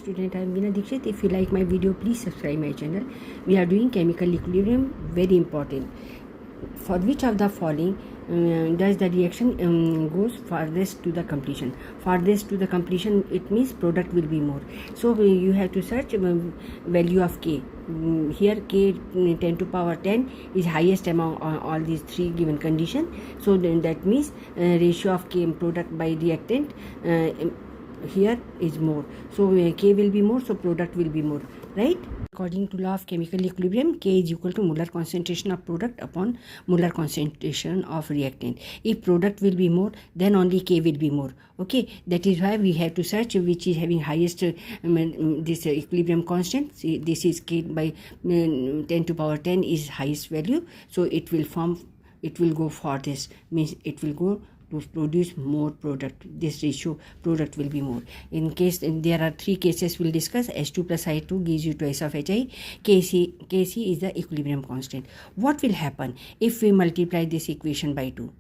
Student, I am Veena Dikshit. If you like my video, please subscribe my channel. We are doing chemical equilibrium, very important. For which of the following does the reaction goes farthest to the completion? Farthest to the completion, it means product will be more. So you have to search value of K. Here K 10 to power 10 is highest among all these three given condition. So then that means ratio of K product by reactant here is more. So K will be more, so product will be more, right? According to law of chemical equilibrium, K is equal to molar concentration of product upon molar concentration of reactant. If product will be more, then only K will be more. Okay, that is why we have to search which is having highest this equilibrium constant. See, this is K by 10 to power 10 is highest value, so it will go for this, means it will go to produce more product. This ratio product will be more. In case there are three cases we'll discuss. H2 plus I2 gives you twice of HI. Kc is the equilibrium constant. What will happen if we multiply this equation by 2?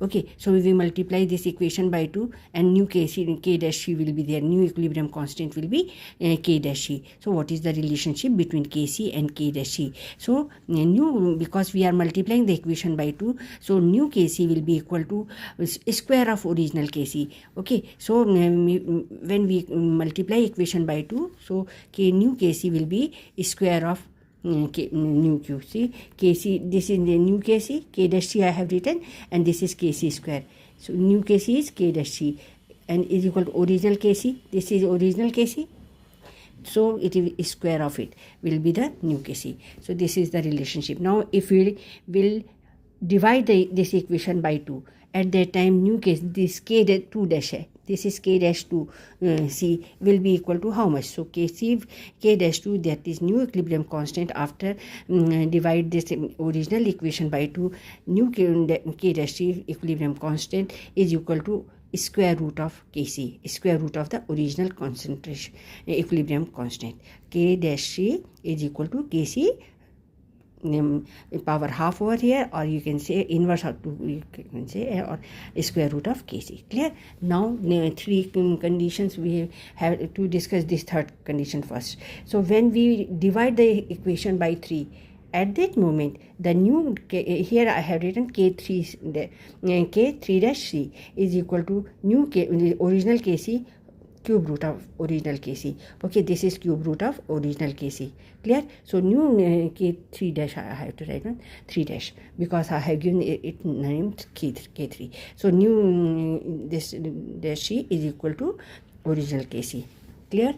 Okay, so we will multiply this equation by 2 and new Kc, K dash C will be there. New equilibrium constant will be K dash C. So what is the relationship between Kc and K dash C? So new, because we are multiplying the equation by 2, so new Kc will be equal to square of original Kc. Okay, so when we multiply equation by 2, so new Kc will be square of new Q. See, Kc, this is the new Kc, K dash C I have written, and this is Kc square. So new Kc is K dash C and is equal to original Kc. This is original Kc. So it is square of it will be the new Kc. So this is the relationship. Now if we will divide this equation by 2, at that time new case this K2 dash hai. This is K dash 2 C will be equal to how much? So K dash 2, that is new equilibrium constant. After divide this original equation by 2, new K dash C equilibrium constant is equal to square root of Kc, square root of the original concentration equilibrium constant. K dash C is equal to Kc power half over here, or you can say inverse of 2, you can say, or square root of Kc. Clear? Now three conditions we have to discuss. This third condition first. So when we divide the equation by 3, at that moment the new K, here I have written K3 dash C is equal to new K, original Kc cube root of original Kc. Okay, this is cube root of original Kc. Clear? So new K3 dash I have to write 3 dash because I have given it named K3. So new this dash C is equal to original Kc. Clear?